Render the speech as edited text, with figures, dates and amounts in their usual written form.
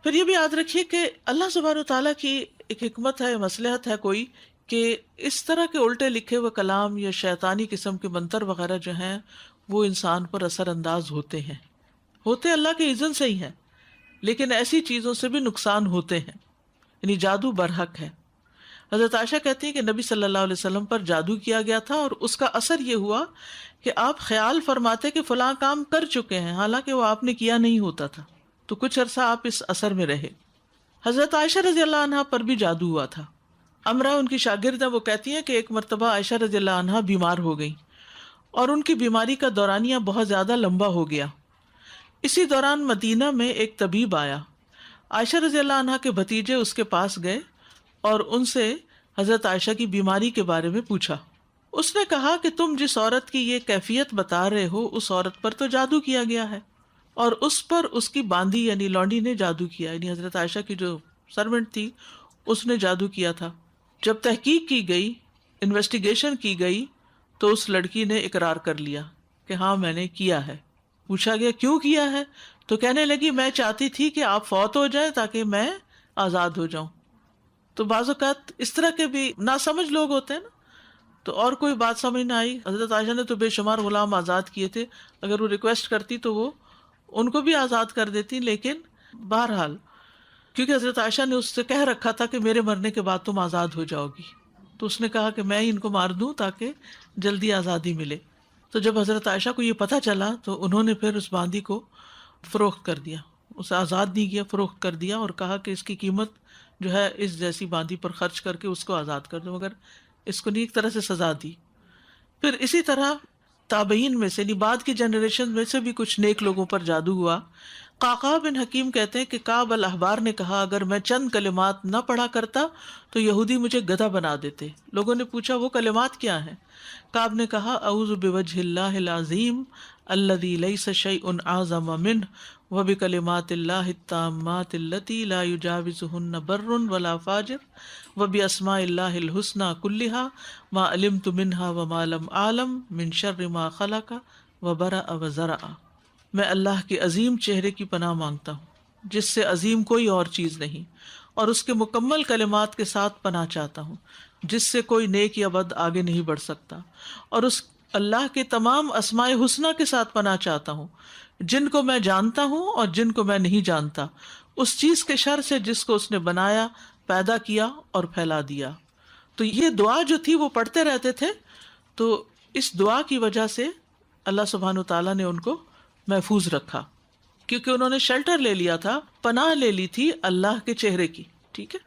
پھر یہ بھی یاد رکھیے کہ اللہ سبحانہ تعالیٰ کی ایک حکمت ہے، مصلحت ہے کوئی، کہ اس طرح کے الٹے لکھے ہوئے کلام یا شیطانی قسم کے منتر وغیرہ جو ہیں وہ انسان پر اثر انداز ہوتے اللہ کے اذن سے ہی ہیں، لیکن ایسی چیزوں سے بھی نقصان ہوتے ہیں، یعنی جادو برحق ہے۔ حضرت عائشہ کہتی ہیں کہ نبی صلی اللہ علیہ وسلم پر جادو کیا گیا تھا اور اس کا اثر یہ ہوا کہ آپ خیال فرماتے کہ فلاں کام کر چکے ہیں، حالانکہ وہ آپ نے کیا نہیں ہوتا تھا، تو کچھ عرصہ آپ اس اثر میں رہے۔ حضرت عائشہ رضی اللہ عنہا پر بھی جادو ہوا تھا۔ امرہ ان کی شاگرد ہے، وہ کہتی ہیں کہ ایک مرتبہ عائشہ رضی اللہ عنہا بیمار ہو گئی اور ان کی بیماری کا دورانیہ بہت زیادہ لمبا ہو گیا۔ اسی دوران مدینہ میں ایک طبیب آیا۔ عائشہ رضی اللہ عنہا کے بھتیجے اس کے پاس گئے اور ان سے حضرت عائشہ کی بیماری کے بارے میں پوچھا۔ اس نے کہا کہ تم جس عورت کی یہ کیفیت بتا رہے ہو اس عورت پر تو جادو کیا گیا ہے، اور اس پر اس کی باندی یعنی لونڈی نے جادو کیا، یعنی حضرت عائشہ کی جو سرونٹ تھی اس نے جادو کیا تھا۔ جب تحقیق کی گئی، انویسٹیگیشن کی گئی، تو اس لڑکی نے اقرار کر لیا کہ ہاں میں نے کیا ہے۔ پوچھا گیا کیوں کیا ہے، تو کہنے لگی میں چاہتی تھی کہ آپ فوت ہو جائیں تاکہ میں آزاد ہو جاؤں۔ تو بعض اوقات اس طرح کے بھی ناسمجھ لوگ ہوتے ہیں نا، تو اور کوئی بات سمجھ نہ آئی، حضرت عائشہ نے تو بے شمار غلام آزاد کیے تھے، اگر وہ ریکویسٹ کرتی تو وہ ان کو بھی آزاد کر دیتی، لیکن بہرحال کیونکہ حضرت عائشہ نے اس سے کہہ رکھا تھا کہ میرے مرنے کے بعد تم آزاد ہو جاؤ گی، تو اس نے کہا کہ میں ہی ان کو مار دوں تاکہ جلدی آزادی ملے۔ تو جب حضرت عائشہ کو یہ پتہ چلا تو انہوں نے پھر اس باندی کو فروخت کر دیا، اسے آزاد نہیں کیا، فروخت کر دیا، اور کہا کہ اس کی قیمت جو ہے اس جیسی باندی پر خرچ کر کے اس کو آزاد کر دو، مگر اس کو نہیں ایک طرح سے سزا دی۔ پھر اسی طرح تابعین میں سے یعنی بعد کی جنریشن میں سے بھی کچھ نیک لوگوں پر جادو ہوا۔ قعقاع بن حکیم کہتے ہیں کہ کعب الاحبار نے کہا اگر میں چند کلمات نہ پڑھا کرتا تو یہودی مجھے گدھا بنا دیتے۔ لوگوں نے پوچھا وہ کلمات کیا ہیں؟ کعب نے کہا اعوذ بوجہ اللہ العظیم الذی لیس شیء اعظم منہ وبکلمات اللہ التامات التی لا یجاوزہن بر ولا فاجر وباسماء اللہ الحسنی کلہا ما علمت منہا وما لم اعلم من شر ما خلق وبرأ وزرع۔ میں اللہ کے عظیم چہرے کی پناہ مانگتا ہوں جس سے عظیم کوئی اور چیز نہیں، اور اس کے مکمل کلمات کے ساتھ پناہ چاہتا ہوں جس سے کوئی نیک یا بد آگے نہیں بڑھ سکتا، اور اس اللہ کے تمام اسماء حسنہ کے ساتھ پناہ چاہتا ہوں جن کو میں جانتا ہوں اور جن کو میں نہیں جانتا، اس چیز کے شر سے جس کو اس نے بنایا، پیدا کیا اور پھیلا دیا۔ تو یہ دعا جو تھی وہ پڑھتے رہتے تھے، تو اس دعا کی وجہ سے اللہ سبحانہ تعالیٰ نے ان کو محفوظ رکھا، کیونکہ انہوں نے شیلٹر لے لیا تھا، پناہ لے لی تھی اللہ کے چہرے کی۔ ٹھیک ہے۔